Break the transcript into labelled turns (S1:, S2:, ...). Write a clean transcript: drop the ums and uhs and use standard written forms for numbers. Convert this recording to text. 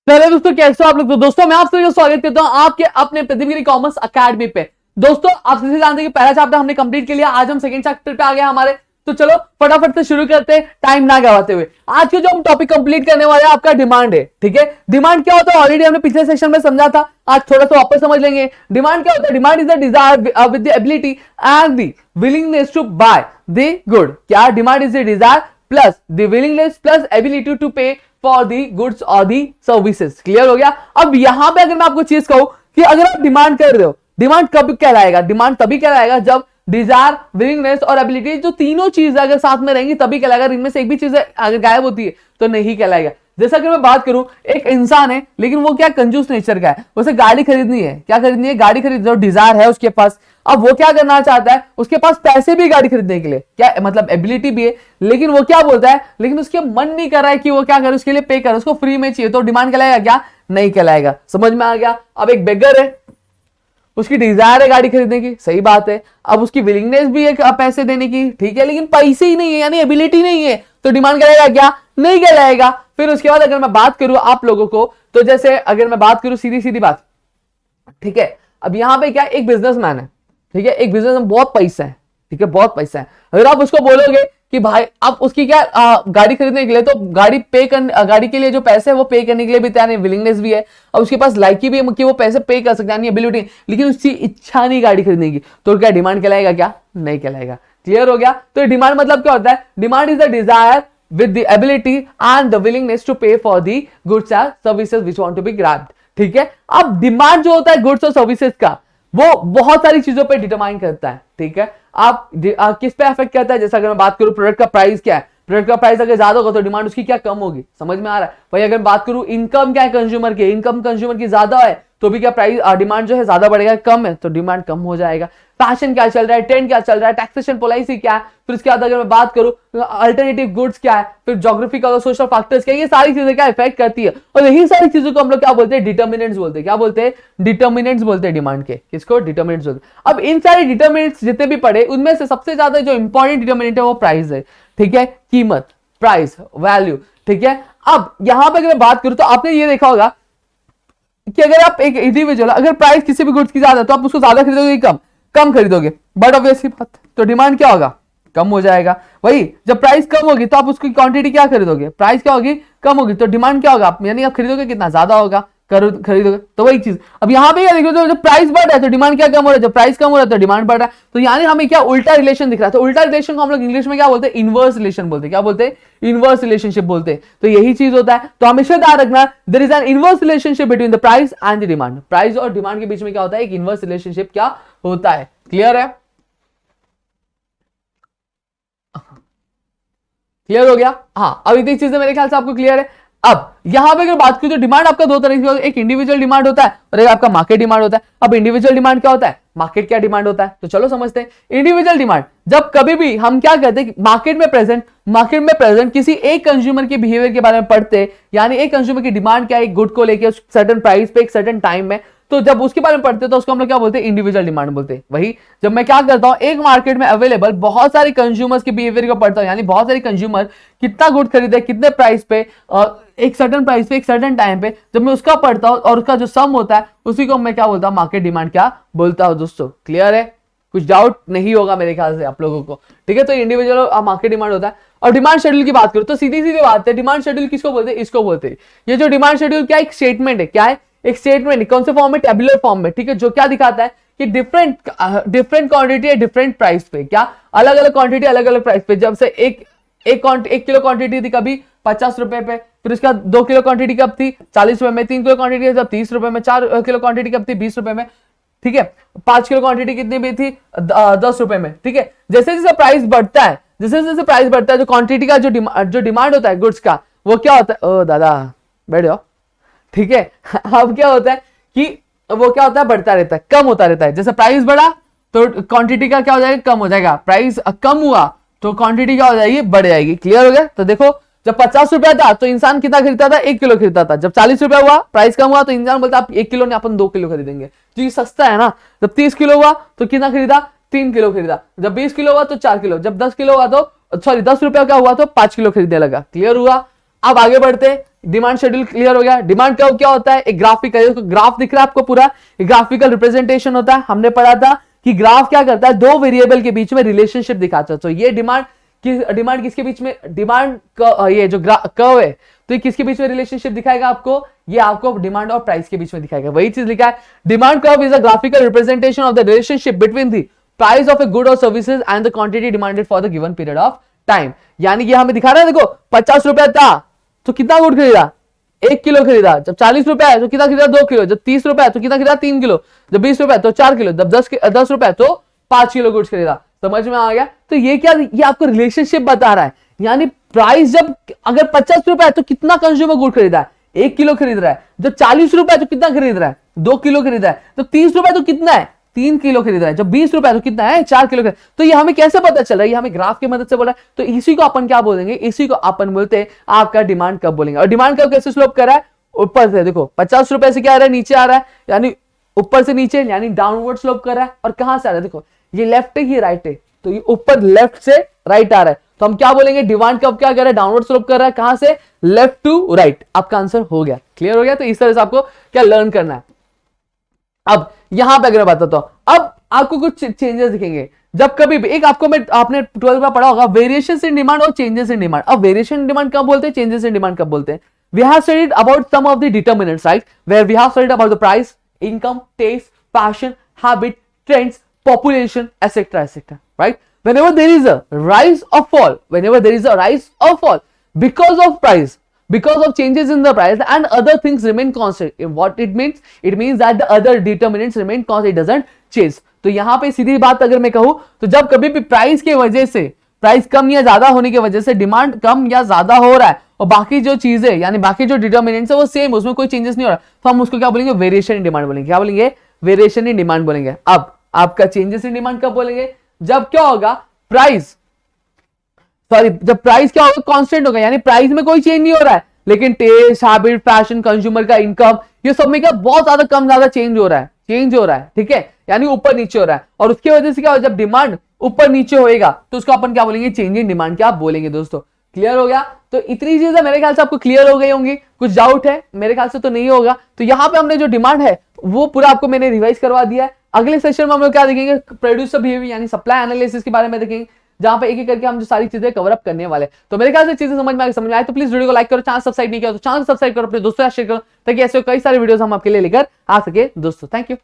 S1: पहले दोस्तों कैसे हो आप लोग। तो दोस्तों मैं आप सभी का स्वागत करता हूं आपके अपने प्रतिभगिरी कॉमर्स अकेडमी पे। दोस्तों आप सभी जानते हैं कि पहला चैप्टर हमने कंप्लीट कर लिया, आज हम सेकंड चैप्टर पे आ गए हमारे। तो चलो फटाफट से शुरू करते हैं टाइम ना गवाते हुए। आज के जो हम टॉपिक कंप्लीट करने वाले हैं आपका डिमांड है। ठीक है, डिमांड क्या होता है ऑलरेडी हमने पिछले सेशन में समझा था, आज थोड़ा सा वापस समझ लेंगे। डिमांड क्या होता है? Demand is the desire with the ability and the willingness to buy the good. क्या? Demand is the desire plus the willingness plus ability to pay for the goods और दी सर्विसेज। क्लियर हो गया। अब यहां पे अगर मैं आपको चीज कहूं कि अगर आप डिमांड कर रहे हो, डिमांड कब कहलाएगा? डिमांड तभी कहलाएगा जब डिजायर, विलिंगनेस और एबिलिटी जो तीनों चीजें अगर साथ में रहेंगी तभी कहलाएगा। इनमें से एक भी चीज अगर गायब होती है तो नहीं कहलाएगा। जैसा कि मैं बात करूं, एक इंसान है लेकिन वो क्या कंजूस नेचर का है, उसे गाड़ी खरीदनी है। क्या खरीदनी है? गाड़ी खरीद, जो डिजायर है उसके पास। अब वो क्या करना चाहता है, उसके पास पैसे भी गाड़ी खरीदने के लिए, क्या मतलब एबिलिटी भी है, लेकिन वो क्या बोलता है, लेकिन उसके मन नहीं कर रहा है कि वो क्या करे, उसके लिए पे करे, उसको फ्री में चाहिए। तो डिमांड कहलाएगा क्या? नहीं कहलाएगा। समझ में आ गया। अब एक बेगर है, उसकी डिजायर है गाड़ी खरीदने की, सही बात है। अब उसकी विलिंगनेस भी है पैसे देने की, ठीक है, लेकिन पैसे ही नहीं है, यानी एबिलिटी नहीं है, तो डिमांड कहलाएगा क्या? नहीं कहलाएगा। फिर उसके बाद अगर मैं बात करूं आप लोगों को, तो जैसे अगर मैं बात करूं सीधी सीधी बात, ठीक है, अब यहां पे क्या, एक बिजनेसमैन है, ठीक है, एक बिजनेस में बहुत पैसा है, ठीक है, बहुत पैसा है। अगर आप उसको बोलोगे कि भाई आप उसकी क्या गाड़ी खरीदने के लिए, तो गाड़ी के लिए जो पैसे है वो पे करने के लिए भी तैयार है, विलिंगनेस भी है, और उसके पास लाइकी भी है कि वो पैसे पे कर सकता है, एबिलिटी, लेकिन उसकी इच्छा नहीं गाड़ी खरीदने की, तो क्या डिमांड कहलाएगा? क्या? नहीं कहलाएगा। क्लियर हो गया। तो डिमांड मतलब क्या होता है? Demand is the Dzire with the ability and the willingness to pay for the goods or services which want to be grabbed। ठीक है। अब डिमांड जो होता है गुड्स और सर्विसेज का, वो बहुत सारी चीजों पे डिटरमाइन करता है। ठीक है, आप किस पे अफेक्ट करता है? जैसे अगर मैं बात करूं प्रोडक्ट का प्राइस क्या है, प्रोडक्ट का प्राइस अगर ज्यादा होगा तो डिमांड उसकी क्या? कम होगी। समझ में आ रहा है भाई। अगर बात करूं इनकम क्या है कंज्यूमर की, इनकम कंज्यूमर की ज्यादा है तो भी क्या प्राइस डिमांड जो है ज्यादा बढ़ेगा, कम है तो डिमांड कम हो जाएगा। फैशन क्या चल रहा है, ट्रेंड क्या चल रहा है, टैक्सेशन पॉलिसी क्या है, फिर उसके बाद अगर मैं बात करूं अल्टरनेटिव गुड्स क्या है, फिर ज्योग्राफिकल और सोशल फैक्टर्स क्या है, ये सारी चीजें क्या इफेक्ट करती है। और यही सारी चीजों को हम लोग क्या बोलते हैं? डिटर्मिनेंट्स बोलते हैं। क्या बोलते हैं? डिटर्मिनेंट्स बोलते हैं डिमांड के। किसको? डिटर्मिनेंट्स बोलते हैं। अब इन सारे डिटर्मिनेंट्स जितने भी पढ़े उनमें से सबसे ज्यादा जो इंपॉर्टेंट डिटर्मिनेंट है वो प्राइस है। ठीक है, कीमत, प्राइस, वैल्यू। ठीक है। अब यहां पर अगर मैं बात करूं तो आपने ये देखा होगा कि अगर आप एक इंडिविजुअल, अगर प्राइस किसी भी गुड्स की ज्यादा तो आप उसको ज्यादा खरीदोगे, कम कम खरीदोगे, बट ऑब्वियसली बात तो डिमांड क्या होगा? कम हो जाएगा। वही जब प्राइस कम होगी तो आप उसकी क्वांटिटी क्या खरीदोगे? प्राइस क्या होगी? कम होगी, तो डिमांड क्या होगा? यानी आप खरीदोगे कितना? ज्यादा होगा, खरीदोगे। तो वही चीज अब यहां पे देखो, जब प्राइस बढ़ रहा है तो डिमांड क्या कम हो रहा है, जब प्राइस कम हो रहा है तो डिमांड बढ़ रहा है। तो यानी हमें क्या उल्टा रिलेशन दिख रहा है। तो उल्टा रिलेशन को हम लोग इंग्लिश में क्या बोलते हैं? इनवर्स रिलेशन बोलते हैं। क्या बोलते हैं? इनवर्स रिलेशनशिप बोलते हैं। तो यही चीज होता है। तो हमेशा ध्यान रखना, there is an inverse relationship between the price and the demand. Price और डिमांड के बीच में क्या होता है? एक इनवर्स रिलेशनशिप क्या होता है। क्लियर है? क्लियर हो गया? हाँ, अब इतनी चीजें मेरे ख्याल से आपको क्लियर है। अब यहां पे अगर बात करें तो डिमांड आपका दो तरह की होता है, एक इंडिविजुअल डिमांड होता है और एक आपका मार्केट डिमांड होता है। अब इंडिविजुअल डिमांड क्या होता है, मार्केट क्या डिमांड होता है, तो चलो समझते हैं। इंडिविजुअल डिमांड, जब कभी भी हम क्या कहते हैं, मार्केट में प्रेजेंट किसी एक कंज्यूमर के बिहेवियर के बारे में पढ़ते हैं, यानी एक कंज्यूमर की डिमांड क्या है, एक गुड को लेकर सर्टेन प्राइस पे एक सर्टेन टाइम में, तो जब उसके बारे में पढ़ते हैं तो उसको हम लोग क्या बोलते हैं? इंडिविजुअल डिमांड बोलते हैं। वही जब मैं क्या करता हूं, एक मार्केट में अवेलेबल बहुत सारे कंज्यूमर्स के बिहेवियर को पढ़ता हूं, यानी बहुत सारे कंज्यूमर कितना गुड खरीदे, कितने प्राइस पे, एक सर्टेन प्राइस पे, एक सर्टेन टाइम पे, जब मैं उसका पढ़ता हूं और उसका जो सम होता है उसी को मैं क्या बोलता हूं? मार्केट डिमांड क्या बोलता हूं। दोस्तों क्लियर है? कुछ डाउट नहीं होगा मेरे ख्याल से आप लोगों को। ठीक है, तो इंडिविजुअल मार्केट डिमांड होता है। और डिमांड शेड्यूल की बात करूं तो सीधी सीधी बात है, डिमांड शेड्यूल किसको बोलते हैं? इसको बोलते हैं। ये जो डिमांड शेड्यूल क्या एक स्टेटमेंट है, क्या है? एक स्टेटमेंट। कौन से फॉर्म में? टेबुलर फॉर्म में। ठीक है, जो क्या दिखाता है कि डिफरेंट क्वांटिटी है डिफरेंट प्राइस पे, क्या अलग अलग क्वांटिटी अलग अलग प्राइस पे। जब से एक किलो क्वांटिटी थी कभी 50 रुपए पे, फिर उसका 2 किलो क्वांटिटी कब थी 40 रुपए में, 3 किलो क्वांटिटी जब 30 रुपए में, 4 किलो क्वांटिटी कब थी 20 रुपए में, ठीक है, 5 किलो क्वांटिटी कितनी भी थी 10 रुपए में। ठीक है, जैसे जैसे प्राइस बढ़ता है, जो क्वांटिटी का जो डिमांड होता है गुड्स का, वो क्या होता है? ओ दादा बैठ जाओ। ठीक है, अब क्या होता है कि वो क्या होता है? बढ़ता रहता है, कम होता रहता है। जैसे प्राइस बढ़ा तो क्वांटिटी का क्या हो जाएगा? कम हो जाएगा। प्राइस कम हुआ तो क्वांटिटी क्या हो जाएगी? बढ़ जाएगी। क्लियर हो गया? तो देखो, जब 50 रुपया था तो इंसान कितना खरीदता था? 1 किलो खरीदता था। जब 40 रुपया हुआ, प्राइस कम हुआ, तो इंसान बोलता आप 1 किलो नहीं अपन 2 किलो खरीदेंगे, तो ये सस्ता है ना। जब 30 किलो हुआ तो कितना खरीदा? 3 किलो खरीदा। जब 20 किलो हुआ तो 4 किलो। जब 10 किलो हुआ तो 10 रुपया क्या हुआ तो 5 किलो खरीदने लगा। क्लियर हुआ? अब आगे बढ़ते हैं, डिमांड शेड्यूल क्लियर हो गया। डिमांड कर्व क्या होता है, एक ग्राफिकल ग्राफ दिख रहा है आपको पूरा, ग्राफिकल रिप्रेजेंटेशन होता है। हमने पढ़ा था कि ग्राफ क्या करता है, दो वेरिएबल के बीच में रिलेशनशिप दिखाता है। तो ये डिमांड किसके बीच में, डिमांड ये जो कर्व है तो ये किसके बीच में रिलेशनशिप दिखाएगा आपको, ये आपको डिमांड और प्राइस के बीच में दिखाएगा। वही चीज लिखा है, demand curve is a graphical representation of the relationship between the price of a good और services and the quantity demanded for the given period of time. यानी कि हमें दिखा रहा है, देखो 50 रुपया था तो कितना गुड़ खरीदा, 1 किलो खरीदा। जब 40 रुपया है तो कितना खरीदा, 2 किलो। जब 30 रुपया है तो कितना खरीदा, 3 किलो। जब 20 रुपया तो 4 किलो। जब 10 रुपया तो 5 किलो गुड्स खरीदा। समझ में आ गया। तो ये क्या, ये आपको रिलेशनशिप बता रहा है। यानी प्राइस जब अगर 50 रुपया है तो कितना कंज्यूमर गुड खरीदा है, 1 किलो खरीद रहा है। जब 40 रुपया तो कितना खरीद रहा है, 2 किलो खरीद रहा है। तो 30 रुपया तो कितना है, 3 किलो खरीद रहा है। जब 20 रुपया तो कितना है, 4 किलो। तो ये हमें कैसे पता चल रहा है, ये हमें ग्राफ की मदद से बोला है। तो इसी को अपन क्या बोलेंगे, इसी को अपन बोलते हैं आपका डिमांड कब बोलेंगे। और डिमांड कब कैसे स्लोप कर रहा है, ऊपर से देखो 50 रुपए से क्या आ रहा है, नीचे आ रहा है, यानी ऊपर से नीचे, यानी डाउनवर्ड स्लोप कर रहा है। और कहां से आ रहा है, देखो ये लेफ्ट है ये राइट है, तो ये ऊपर लेफ्ट से राइट आ रहा है। तो हम क्या बोलेंगे, डिमांड कब क्या कर रहा है, डाउनवर्ड स्लोप कर रहा है। कहां से, लेफ्ट टू राइट। आपका आंसर हो गया, क्लियर हो गया। तो इस तरह से आपको क्या लर्न करना है। अब यहां पे अगर मैं बताता हूं, अब आपको कुछ चेंजेस दिखेंगे। जब कभी भी एक आपको मैं, आपने 12th में पढ़ा होगा वेरिएशंस इन डिमांड और चेंजेस इन डिमांड। अब वेरिएशन इन डिमांड कब बोलते हैं, चेंजेस इन डिमांड कब बोलते हैं। We have studied about some of the determinants, right? Where we have studied about the price, income, taste, fashion, habit, trends, population, etc., etc. Right? Whenever there is a rise or fall, whenever there is a rise or fall because of price, because of changes in the price, and other things remain constant. What it means? It means that the other determinants remain constant. It doesn't change. तो यहां पे सीधी बात अगर मैं कहूं तो जब कभी भी प्राइस के वजह से, प्राइस कम या ज्यादा होने की वजह से डिमांड कम या ज्यादा हो रहा है और बाकी जो चीजें यानी बाकी जो डिटर्मिनेंट्स है वो सेम, उसमें कोई चेंजेस नहीं हो रहा, तो हम उसको क्या बोलेंगे, वेरिएशन इन डिमांड बोलेंगे। क्या बोलेंगे, वेरिएशन इन डिमांड बोलेंगे। अब आपका चेंजेस इन डिमांड कब बोलेंगे, जब क्या होगा, प्राइस, सॉरी, जब प्राइस क्या होगा, कांस्टेंट होगा, यानी प्राइस में कोई चेंज नहीं हो रहा है, लेकिन टेस्ट, हैबिट, फैशन, कंज्यूमर का इनकम, ये सब में क्या बहुत ज्यादा कम ज्यादा चेंज हो रहा है, ठीक है, यानी ऊपर नीचे हो रहा है। और उसकी वजह से क्या हो, जब डिमांड ऊपर नीचे होएगा तो उसको अपन क्या बोलेंगे, चेंज इन डिमांड क्या बोलेंगे। दोस्तों क्लियर हो गया। तो इतनी चीजें मेरे ख्याल से आपको क्लियर हो गई होंगी। कुछ डाउट है, मेरे ख्याल से तो नहीं होगा। तो यहाँ पे हमने जो डिमांड है वो पूरा आपको मैंने रिवाइज करवा दिया है। अगले सेशन में हम लोग क्या देखेंगे, प्रोड्यूसर बिहेवियर यानी सप्लाई एनालिसिस के बारे में देखेंगे, जहां पे एक एक करके हम जो सारी चीजें कवर अप करने वाले। तो मेरे ख्याल से चीजें समझ में आए तो प्लीज वीडियो को लाइक करो, चैनल सब्सक्राइब नहीं किया तो चैनल सब्सक्राइब करो, अपने दोस्तों से शेयर करो, ताकि ऐसे कई सारे वीडियोस हम आपके लिए लेकर आ सके। दोस्तों थैंक यू।